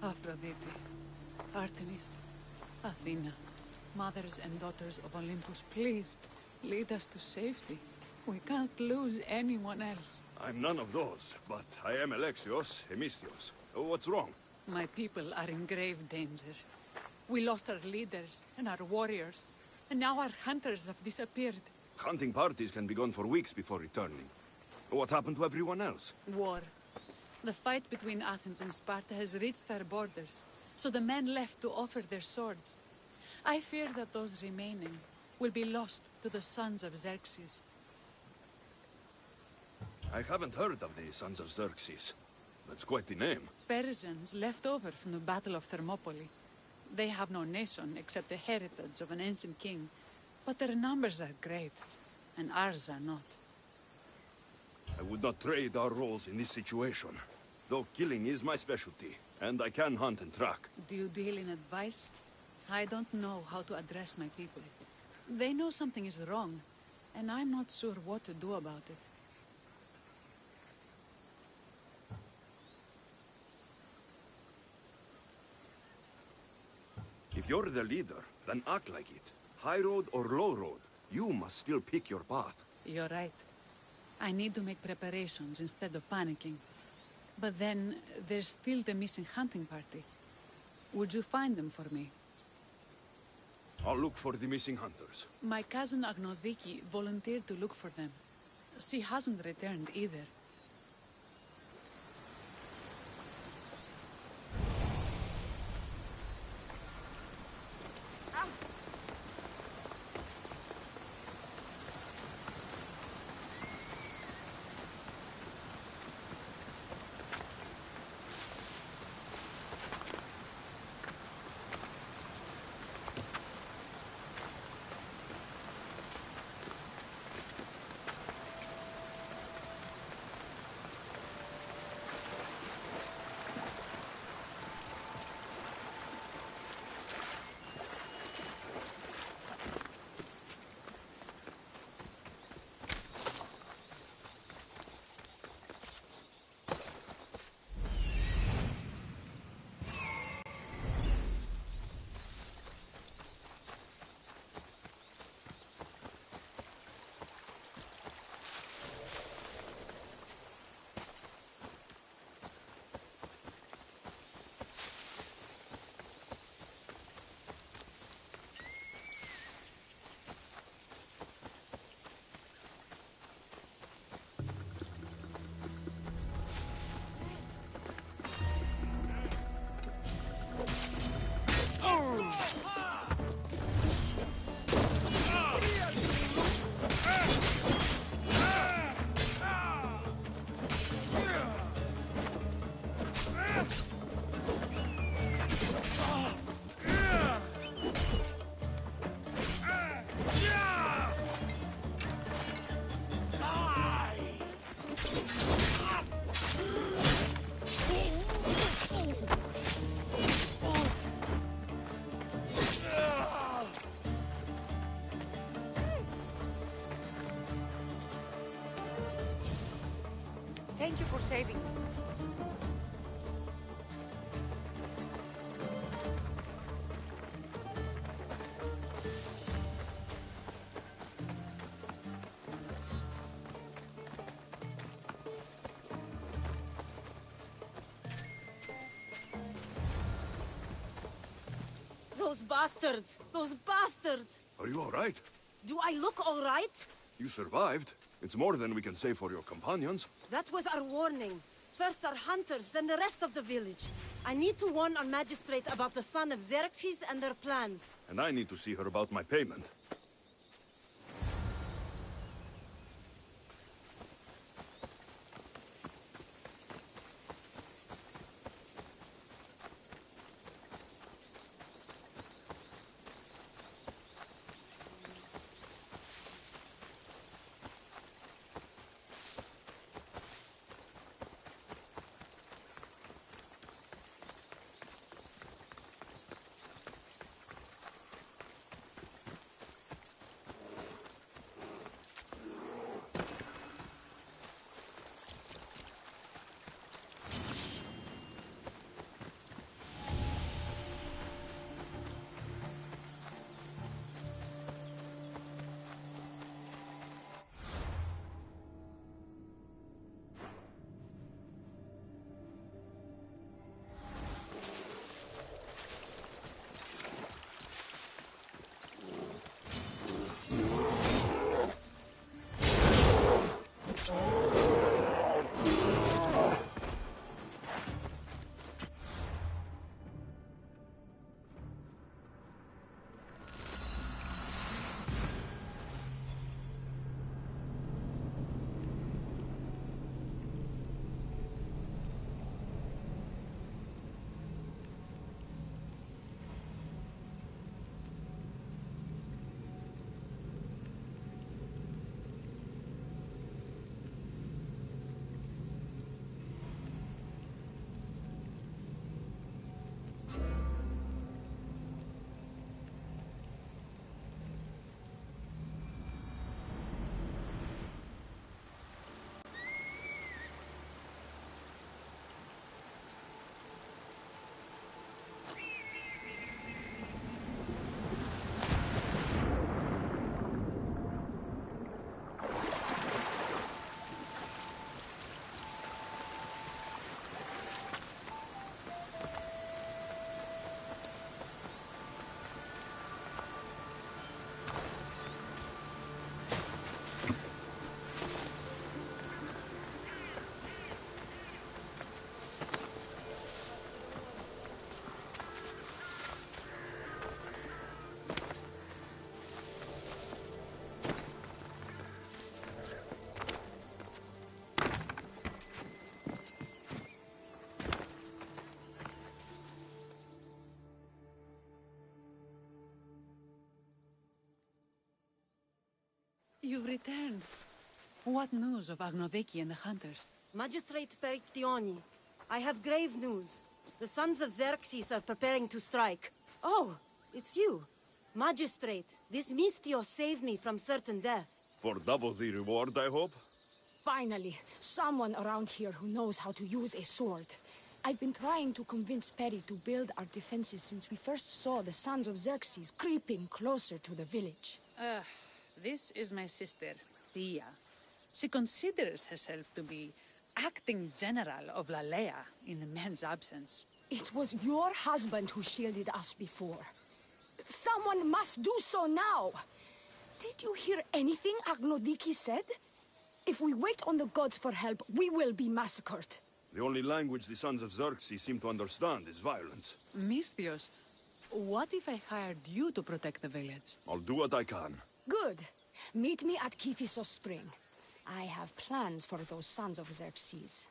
Aphrodite, Artemis, Athena, mothers and daughters of Olympus, please, lead us to safety. We can't lose anyone else. I'm none of those, but I am Alexios, Hemistios. What's wrong? My people are in grave danger. We lost our leaders and our warriors, and now our hunters have disappeared. Hunting parties can be gone for weeks before returning. What happened to everyone else? War. The fight between Athens and Sparta has reached our borders, so the men left to offer their swords. I fear that those remaining will be lost to the sons of Xerxes. I haven't heard of the Sons of Xerxes. That's quite the name. Persians left over from the Battle of Thermopylae. They have no nation except the heritage of an ancient king, but their numbers are great, and ours are not. I would not trade our roles in this situation. Though killing is my specialty, and I can hunt and track. Do you deal in advice? I don't know how to address my people. They know something is wrong, and I'm not sure what to do about it. If you're the leader, then act like it. High road or low road, you must still pick your path. You're right. I need to make preparations instead of panicking. But then, there's still the missing hunting party. Would you find them for me? I'll look for the missing hunters. My cousin Agnodiki volunteered to look for them. She hasn't returned either. Thank you for saving me. Those bastards! Those bastards! Are you all right? Do I look all right? You survived. It's more than we can say for your companions. That was our warning. First our hunters, then the rest of the village. I need to warn our magistrate about the son of Xerxes and their plans. And I need to see her about my payment. returned. What news of Agnodeki and the hunters? Magistrate Perictioni, I have grave news. The sons of Xerxes are preparing to strike. Oh, it's you. Magistrate, this Mistio saved me from certain death. For double the reward, I hope? Finally, someone around here who knows how to use a sword. I've been trying to convince Perry to build our defenses since we first saw the sons of Xerxes creeping closer to the village. This is my sister, Thea. She considers herself to be acting general of Lalaia in the men's absence. It was your husband who shielded us before. Someone must do so now! Did you hear anything Agnodiki said? If we wait on the gods for help, we will be massacred. The only language the sons of Xerxes seem to understand is violence. Mistios, what if I hired you to protect the village? I'll do what I can. Good. Meet me at Kiphisos Spring. I have plans for those sons of Xerxes.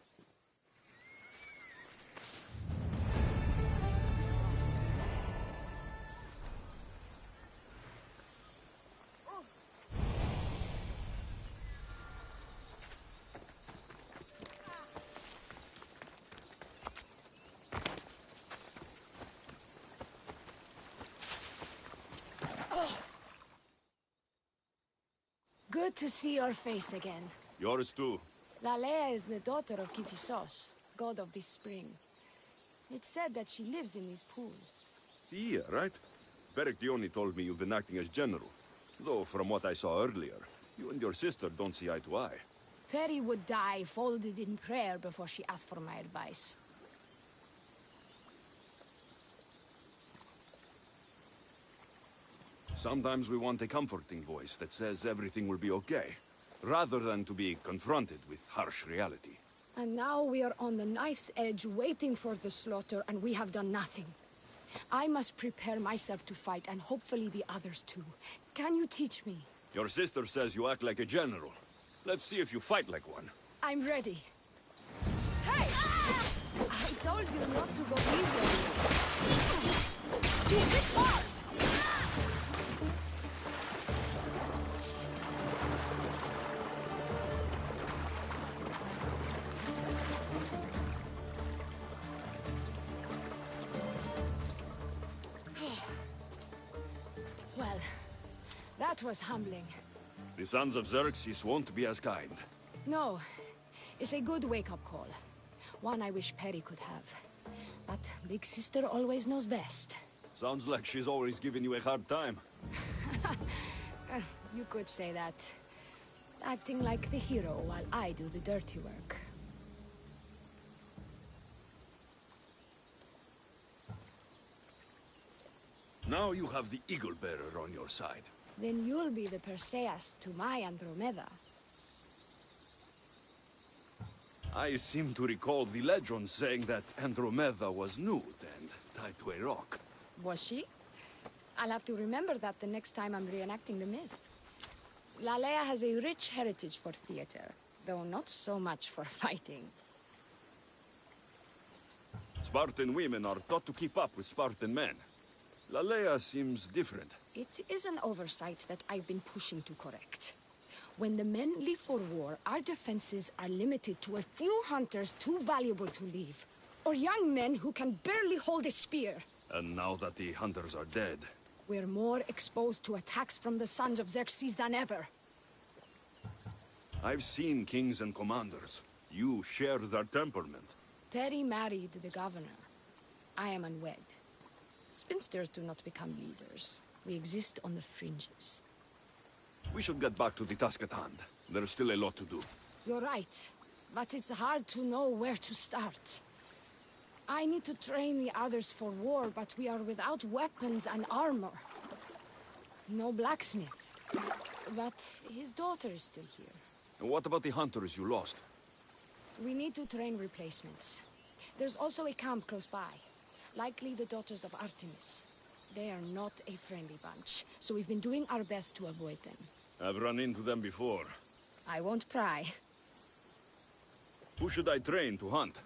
Good to see your face again. Yours too. Lalaia is the daughter of Kiphisos, god of this spring. It's said that she lives in these pools. Thea, right? Perictioni told me you've been acting as general. Though, from what I saw earlier, you and your sister don't see eye to eye. Peri would die folded in prayer before she asked for my advice. Sometimes we want a comforting voice that says everything will be okay, rather than to be confronted with harsh reality. And now we are on the knife's edge waiting for the slaughter, and we have done nothing. I must prepare myself to fight, and hopefully the others too. Can you teach me? Your sister says you act like a general. Let's see if you fight like one. I'm ready. Hey! I told you not to go easy on me. You hit hard! Well, that was humbling. The sons of Xerxes won't be as kind. No, it's a good wake-up call. One I wish Perry could have. But Big Sister always knows best. Sounds like she's always giving you a hard time. You could say that. Acting like the hero while I do the dirty work. Now you have the Eagle Bearer on your side. Then you'll be the Perseus to my Andromeda. I seem to recall the legend saying that Andromeda was nude and tied to a rock. Was she? I'll have to remember that the next time I'm reenacting the myth. Lalaia has a rich heritage for theater, though not so much for fighting. Spartan women are taught to keep up with Spartan men. Lalaia seems different. It is an oversight that I've been pushing to correct. When the men leave for war, our defenses are limited to a few hunters too valuable to leave, or young men who can barely hold a spear. And now that the hunters are dead... We're more exposed to attacks from the sons of Xerxes than ever. I've seen kings and commanders. You share their temperament. Perry married the governor. I am unwed. Spinsters do not become leaders. We exist on the fringes. We should get back to the task at hand. There's still a lot to do. You're right, but it's hard to know where to start. I need to train the others for war, but we are without weapons and armor. No blacksmith. But his daughter is still here. And what about the hunters you lost? We need to train replacements. There's also a camp close by. Likely the daughters of Artemis. They are not a friendly bunch, so we've been doing our best to avoid them. I've run into them before. I won't pry. Who should I train to hunt?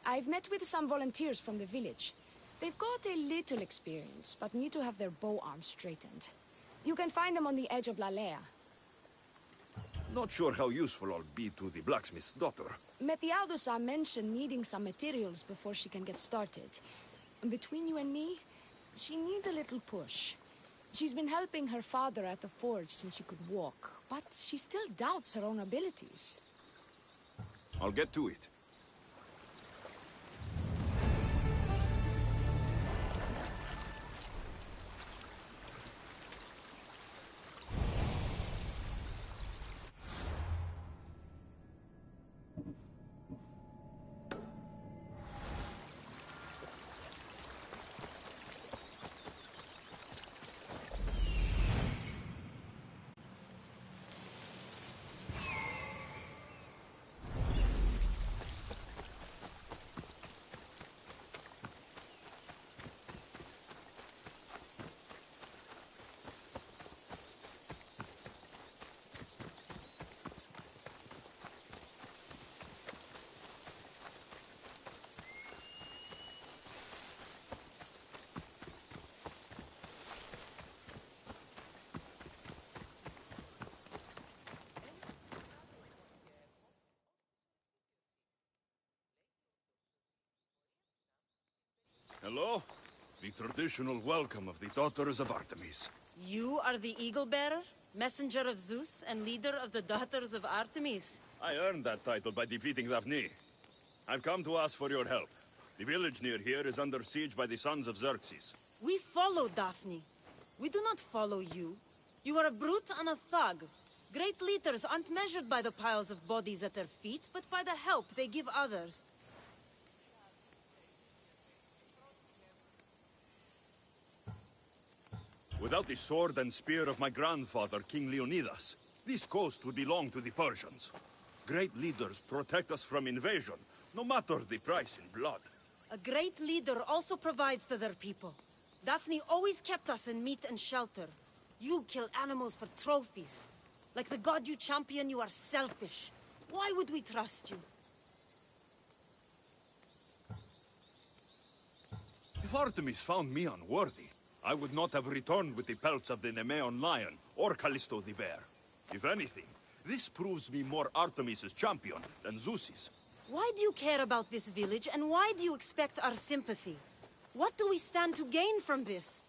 I've met with some volunteers from the village. They've got a little experience, but need to have their bow arms straightened. You can find them on the edge of Lalaia. Not sure how useful I'll be to the blacksmith's daughter. Metiaudosa mentioned needing some materials before she can get started. Between you and me, she needs a little push. She's been helping her father at the forge since she could walk, but she still doubts her own abilities. I'll get to it. Hello? The traditional welcome of the Daughters of Artemis. You are the Eagle Bearer, messenger of Zeus, and leader of the Daughters of Artemis. I earned that title by defeating Daphne. I've come to ask for your help. The village near here is under siege by the sons of Xerxes. We follow Daphne. We do not follow you. You are a brute and a thug. Great leaders aren't measured by the piles of bodies at their feet, but by the help they give others. Without the sword and spear of my grandfather, King Leonidas, this coast would belong to the Persians. Great leaders protect us from invasion, no matter the price in blood. A great leader also provides for their people. Daphne always kept us in meat and shelter. You kill animals for trophies. Like the god you champion, you are selfish. Why would we trust you? If Artemis found me unworthy, I would not have returned with the pelts of the Nemean lion or Callisto the bear. If anything, this proves me more Artemis's champion than Zeus's. Why do you care about this village, and why do you expect our sympathy? What do we stand to gain from this?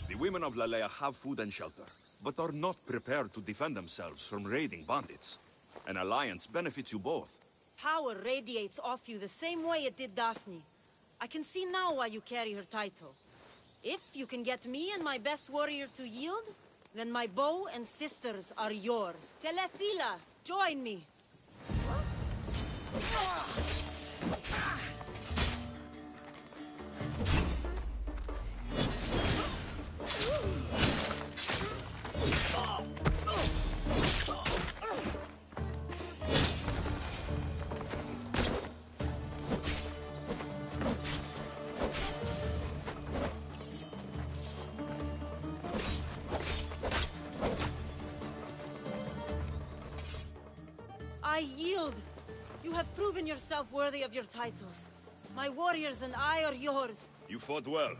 The women of Lalaia have food and shelter, but are not prepared to defend themselves from raiding bandits. An alliance benefits you both. Power radiates off you the same way it did Daphne. I can see now why you carry her title. If you can get me and my best warrior to yield, then my bow and sisters are yours. Telesila, join me. I yield. You have proven yourself worthy of your titles. My warriors and I are yours. You fought well.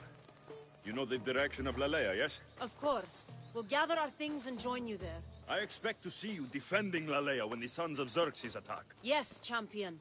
You know the direction of Lalaia, yes? Of course. We'll gather our things and join you there. I expect to see you defending Lalaia when the sons of Xerxes attack. Yes, champion.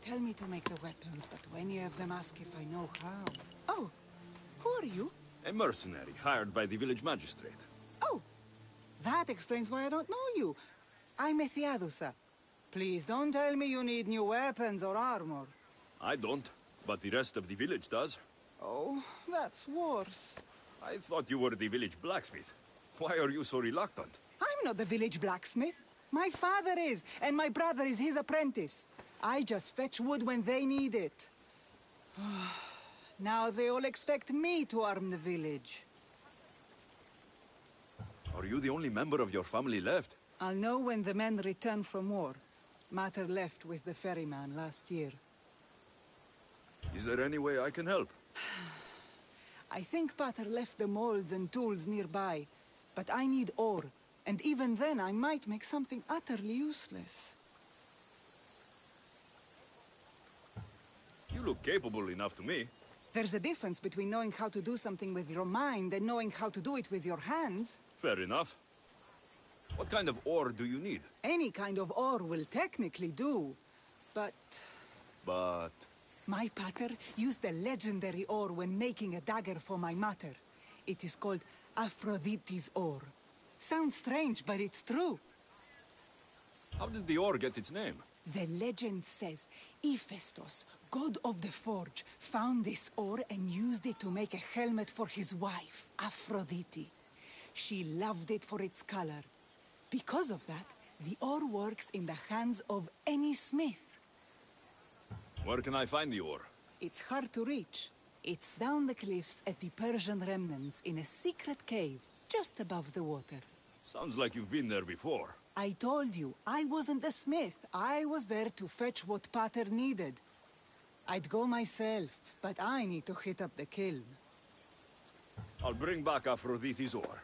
tell me to make the weapons, but many of them ask if I know how. Oh, who are you? A mercenary hired by the village magistrate. Oh, that explains why I don't know you. I'm Ethiadusa. Please don't tell me you need new weapons or armor. I don't, but the rest of the village does. Oh, that's worse. I thought you were the village blacksmith. Why are you so reluctant? I'm not the village blacksmith. My father is, and my brother is his apprentice. I just fetch wood when they need it. Now they all expect me to arm the village. Are you the only member of your family left? I'll know when the men return from war. Mater left with the ferryman last year. Is there any way I can help? I think Pater left the molds and tools nearby, but I need ore, and even then I might make something utterly useless. You look capable enough to me. There's a difference between knowing how to do something with your mind and knowing how to do it with your hands. Fair enough. What kind of ore do you need? Any kind of ore will technically do, but... But... My pater used the legendary ore when making a dagger for my mater. It is called Aphrodite's ore. Sounds strange, but it's true. how did the ore get its name? The legend says Hephaestus, god of the forge, found this ore and used it to make a helmet for his wife, Aphrodite. She loved it for its color. Because of that, the ore works in the hands of any smith. Where can I find the ore? It's hard to reach. It's down the cliffs at the Persian remnants in a secret cave, just above the water. Sounds like you've been there before. I told you, I wasn't the smith. I was there to fetch what Pater needed. I'd go myself, but I need to hit up the kiln. I'll bring back Aphrodite's ore.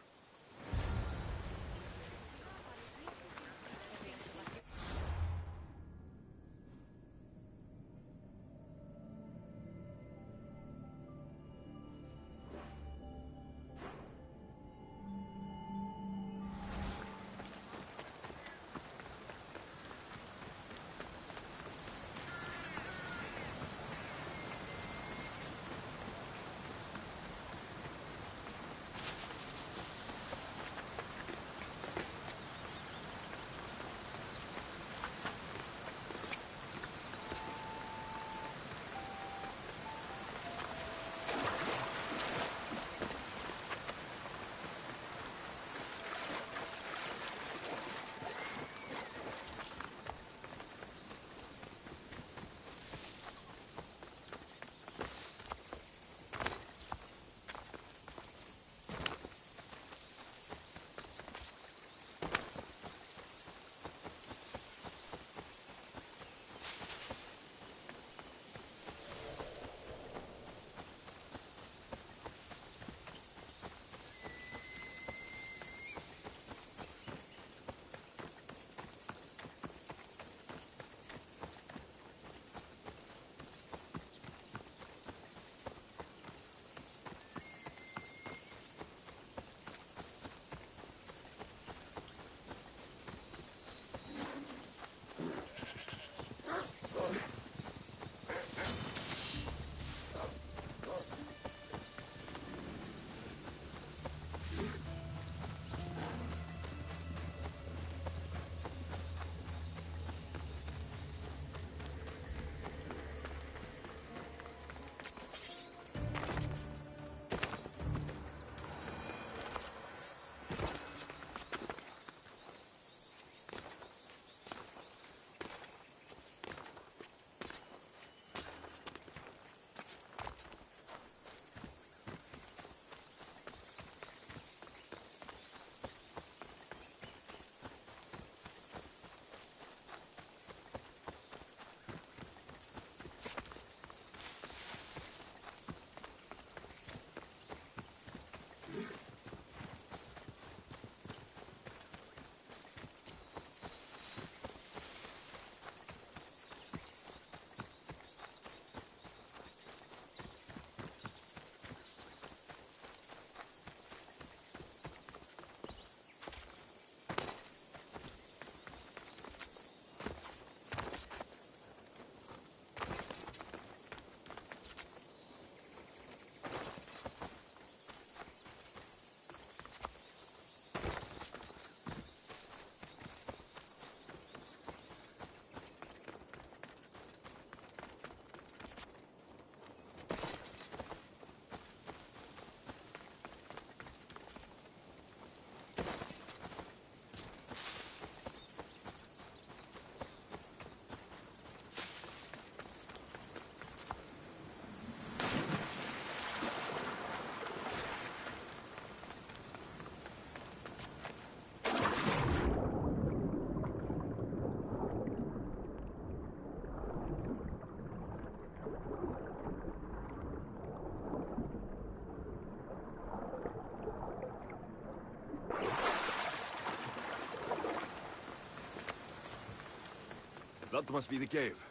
That must be the cave.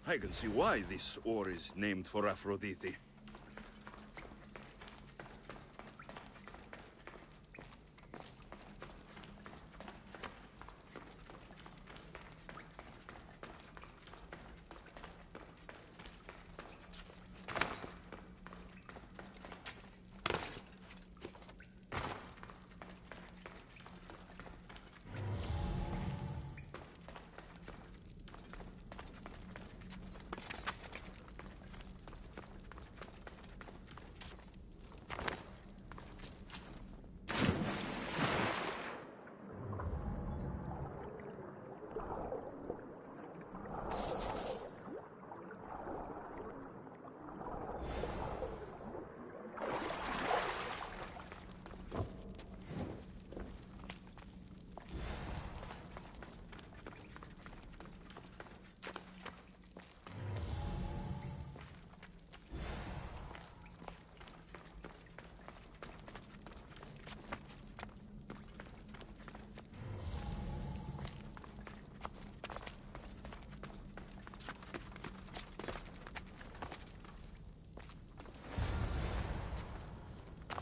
I can see why this ore is named for Aphrodite.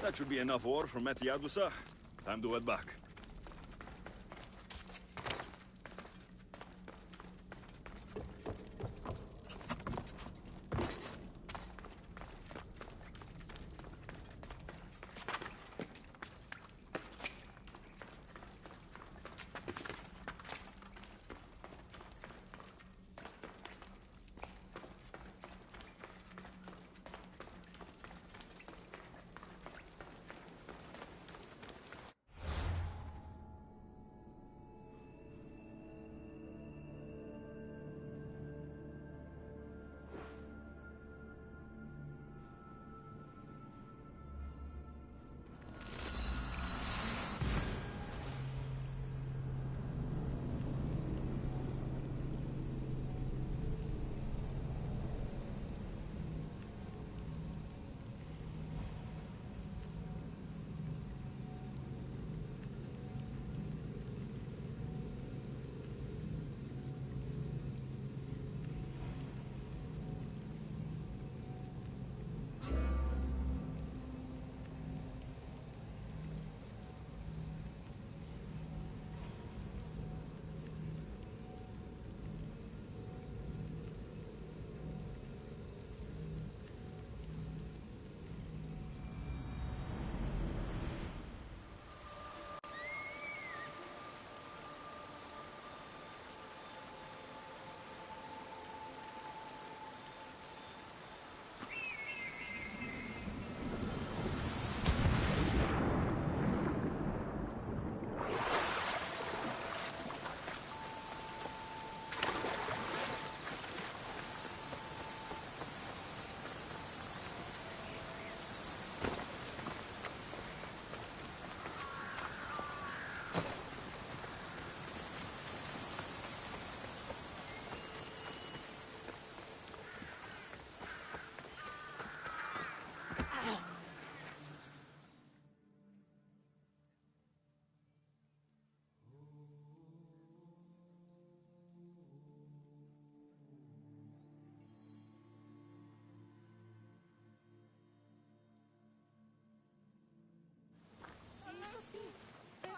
That should be enough ore from Methiadusa. Time to head back.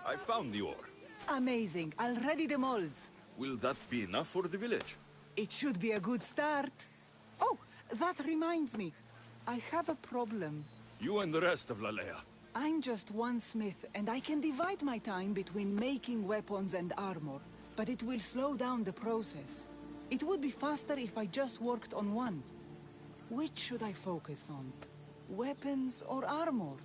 I found the ore. Amazing. I'll ready the molds. Will that be enough for the village? It should be a good start. Oh, that reminds me. I have a problem. You and the rest of Lalaia. I'm just one smith, and I can divide my time between making weapons and armor, but it will slow down the process. It would be faster if I just worked on one. Which should I focus on? Weapons or armor?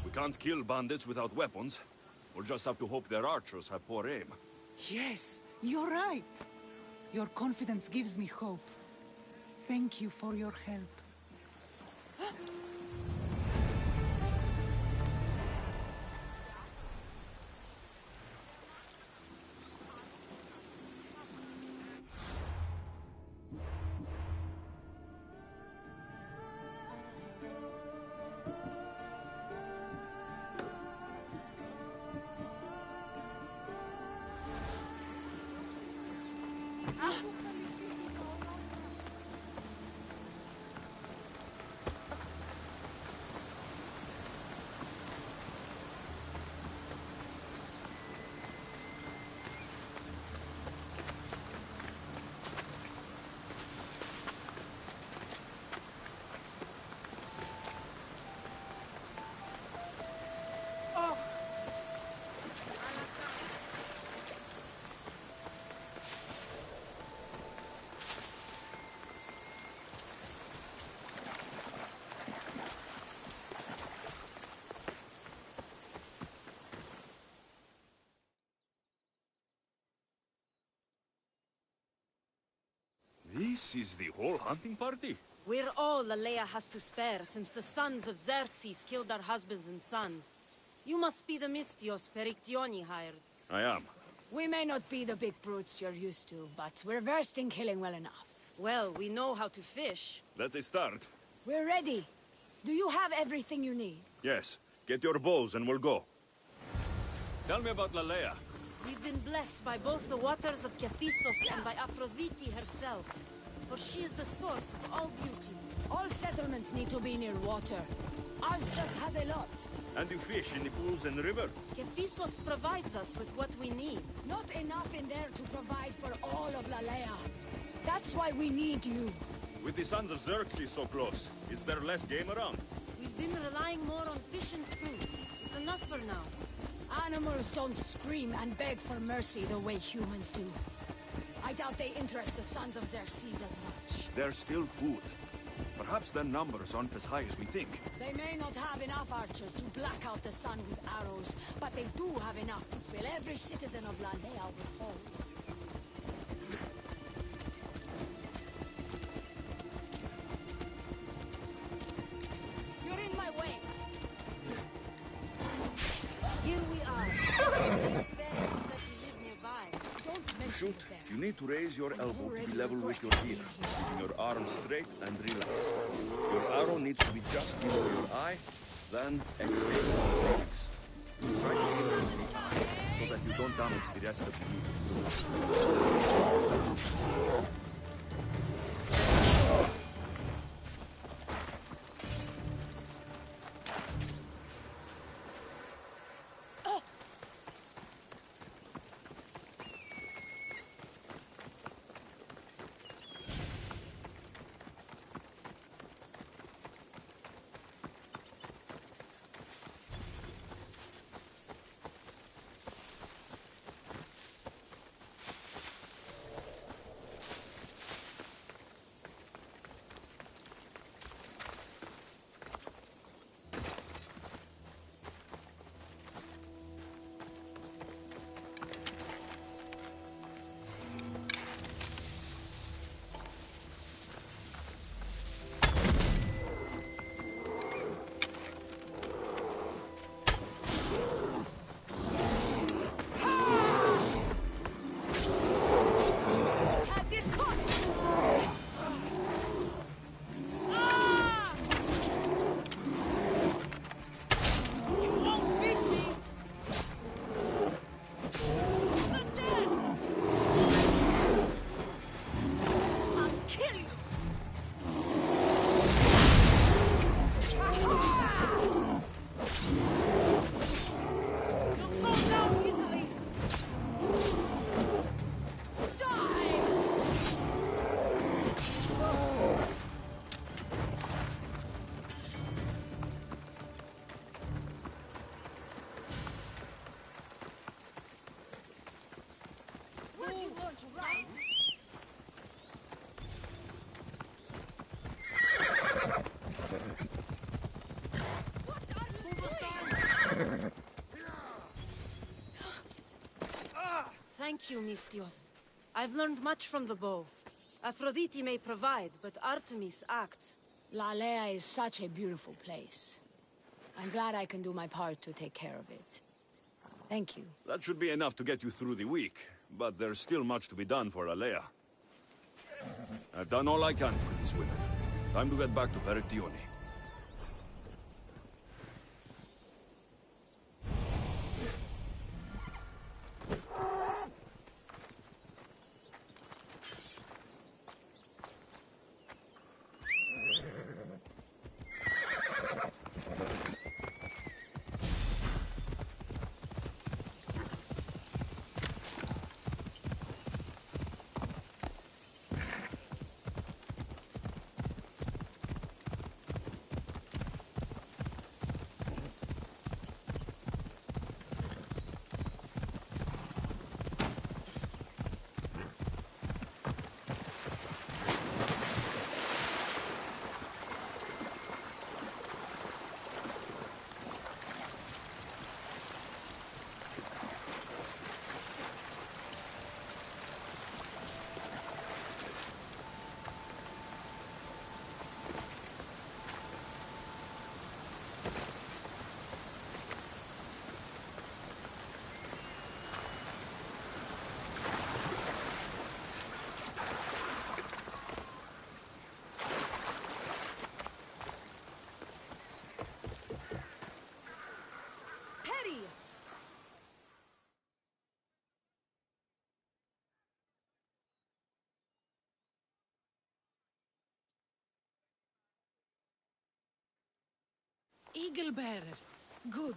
We can't kill bandits without weapons. We'll just have to hope their archers have poor aim. Yes, you're right. Your confidence gives me hope. Thank you for your help. This is the whole hunting party? We're all Lalaia has to spare since the sons of Xerxes killed our husbands and sons. You must be the Mystios Perictioni hired. I am. We may not be the big brutes you're used to, but we're versed in killing well enough. Well, we know how to fish. That's a start. We're ready. Do you have everything you need? Yes. Get your bows and we'll go. Tell me about Lalaia. We've been blessed by both the waters of Kephissos and by Aphrodite herself. For she is the source of all beauty. All settlements need to be near water. Ours just has a lot. And you fish in the pools and the river? Kephissos provides us with what we need. Not enough in there to provide for all of Lalaia. That's why we need you. With the sons of Xerxes so close, is there less game around? We've been relying more on fish and fruit. It's enough for now. Animals don't scream and beg for mercy the way humans do. I doubt they interest the sons of Xerxes as much. There's still food. Perhaps their numbers aren't as high as we think. They may not have enough archers to black out the sun with arrows, but they do have enough to fill every citizen of Lalaia with holes. You're in my way. Here we are. Great bear said you live nearby. Don't mention Shoot, it there. you need to raise your elbow to be level with your heel. Your arm straight and relaxed. Your arrow needs to be just below your eye, then exhale. Relax. Try to aim it in the eye so that you don't damage the rest of the knee. Thank you, Mystios. I've learned much from the bow. Aphrodite may provide, but Artemis acts. Lalaia is such a beautiful place. I'm glad I can do my part to take care of it. Thank you. That should be enough to get you through the week, but there's still much to be done for Lalaia. I've done all I can for these women. Time to get back to Perictioni. Eagle Bearer. Good.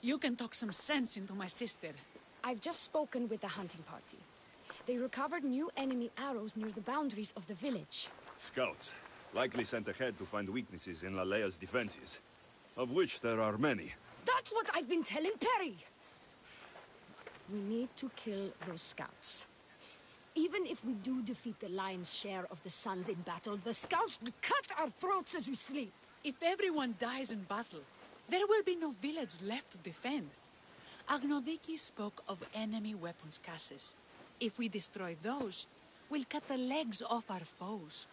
You can talk some sense into my sister. I've just spoken with the hunting party. They recovered new enemy arrows near the boundaries of the village. Scouts, likely sent ahead to find weaknesses in Lalaia's defenses, of which there are many. That's what I've been telling Perry! We need to kill those scouts. Even if we do defeat the lion's share of the Sons in battle, the scouts will cut our throats as we sleep. If everyone dies in battle, there will be no village left to defend. Agnodiki spoke of enemy weapons cases. If we destroy those, we'll cut the legs off our foes.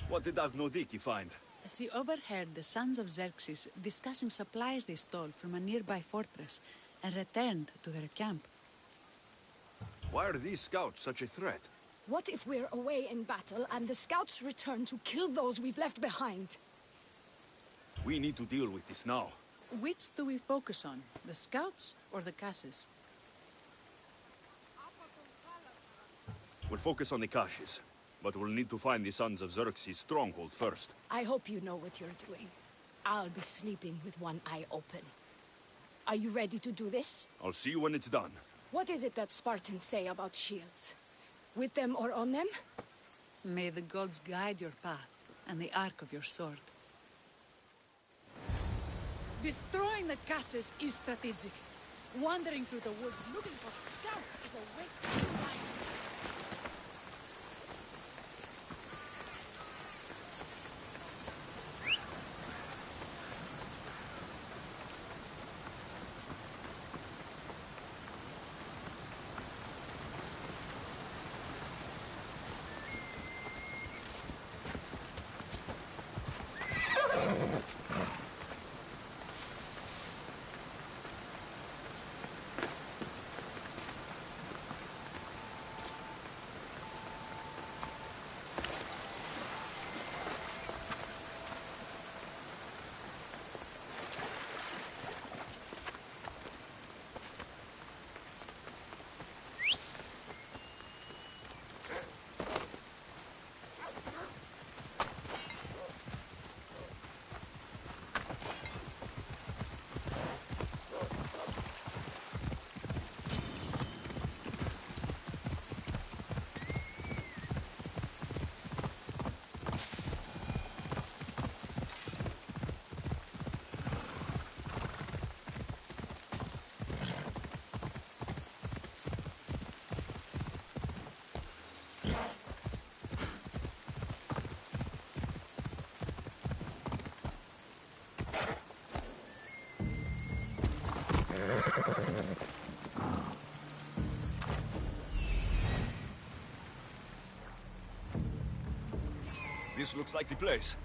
What did Agnodiki find? She overheard the sons of Xerxes discussing supplies they stole from a nearby fortress and returned to their camp. Why are these scouts such a threat? What if we're away in battle and the scouts return to kill those we've left behind? We need to deal with this now. Which do we focus on, the scouts or the cases? We'll focus on the caches, but we'll need to find the sons of Xerxes' stronghold first. I hope you know what you're doing. I'll be sleeping with one eye open. Are you ready to do this? I'll see you when it's done. What is it that Spartans say about shields? With them or on them? May the gods guide your path and the arc of your sword. Destroying the castles is strategic. Wandering through the woods looking for scouts is a waste of time. This looks like the place.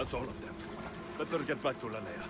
That's all of them. Better get back to Lalaia.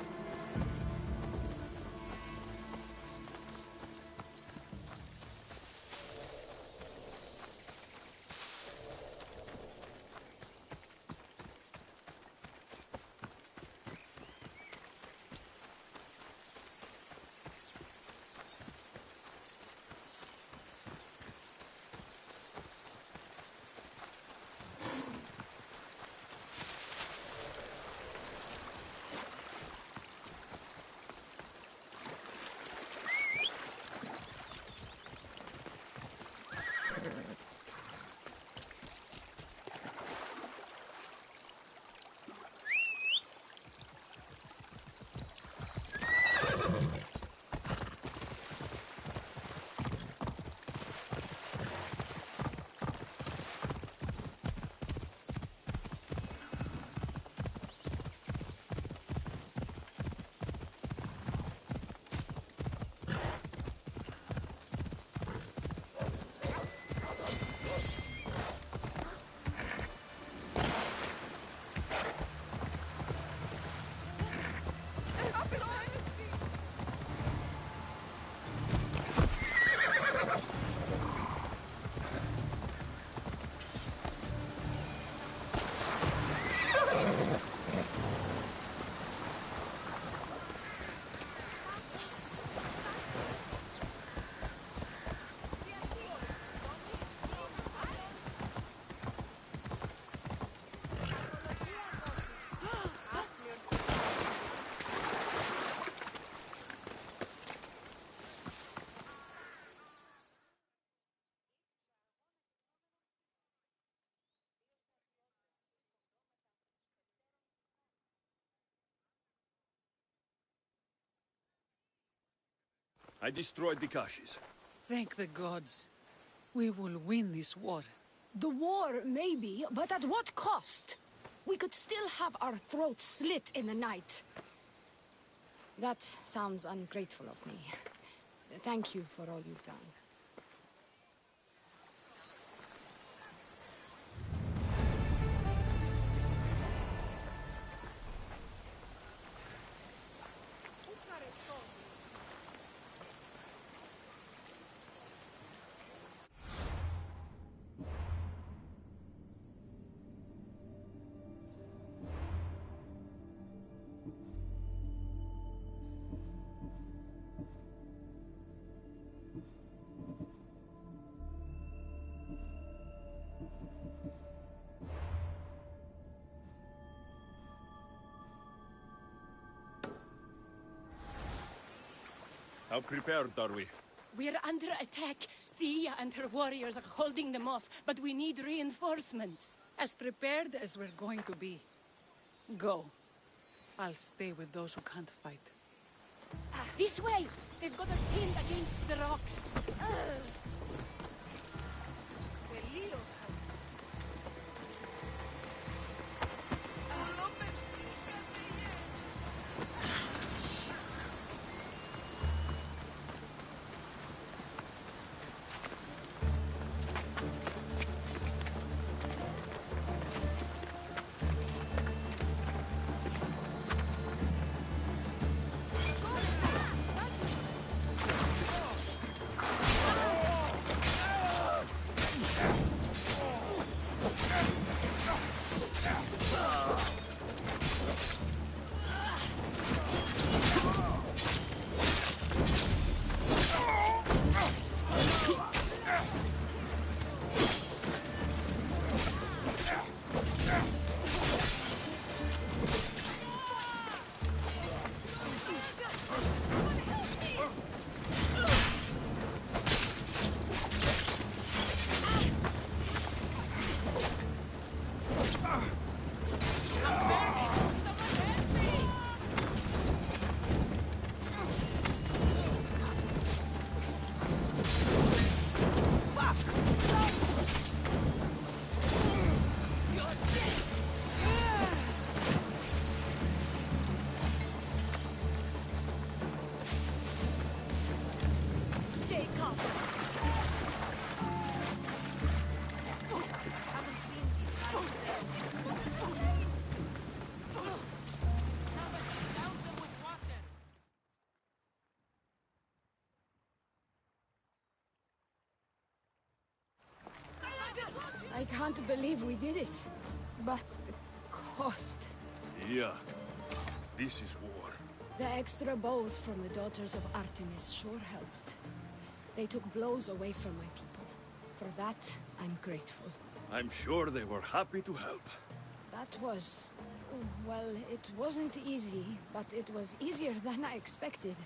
I destroyed the caches. Thank the gods. We will win this war. The war, maybe, but at what cost? We could still have our throats slit in the night. That sounds ungrateful of me. Thank you for all you've done. How prepared are we? We're under attack. Thea and her warriors are holding them off, but we need reinforcements. As prepared as we're going to be. Go. I'll stay with those who can't fight. This way! They've got us pinned against the rocks. can't believe we did it. But the cost. Yeah. This is war. The extra bows from the daughters of Artemis sure helped. They took blows away from my people. For that, I'm grateful. I'm sure they were happy to help. That was... well, it wasn't easy, but it was easier than I expected.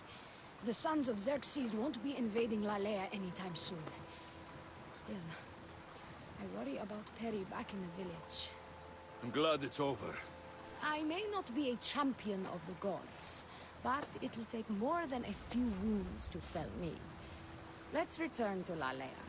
The sons of Xerxes won't be invading Lalaia anytime soon. Still, I worry about Perry back in the village. I'm glad it's over. I may not be a champion of the gods, but it'll take more than a few wounds to fell me. Let's return to Lalaia.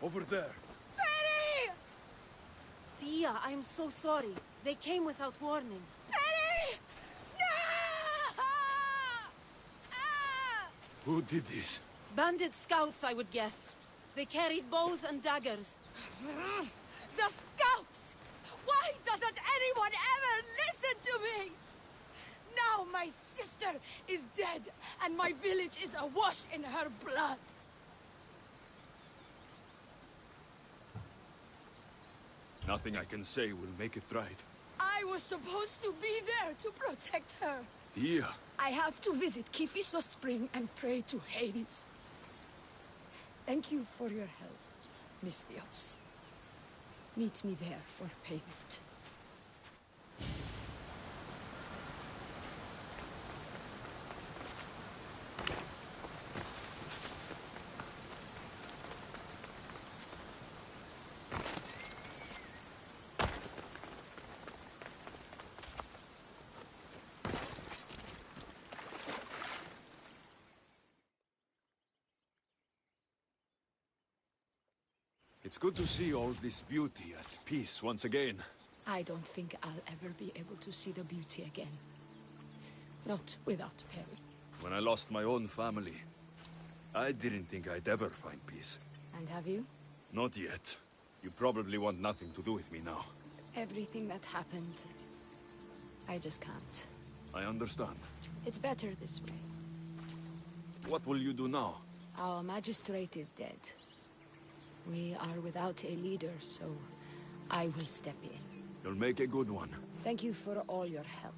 Over there. Perry! Thea, I'm so sorry. They came without warning. Perry! No! Ah! Who did this? Bandit scouts, I would guess. They carried bows and daggers. The scouts! Why doesn't anyone ever listen to me? Now my sister is dead, and my village is awash in her blood. Nothing I can say will make it right. I was supposed to be there to protect her. Thea. I have to visit Kifisos Spring and pray to Hades. Thank you for your help, Misthios. Meet me there for payment. It's good to see all this beauty at peace once again. I don't think I'll ever be able to see the beauty again. Not without Perry. When I lost my own family, I didn't think I'd ever find peace. And have you? Not yet. You probably want nothing to do with me now. Everything that happened, I just can't. I understand. It's better this way. What will you do now? Our magistrate is dead. We are without a leader, so I will step in. You'll make a good one. Thank you for all your help.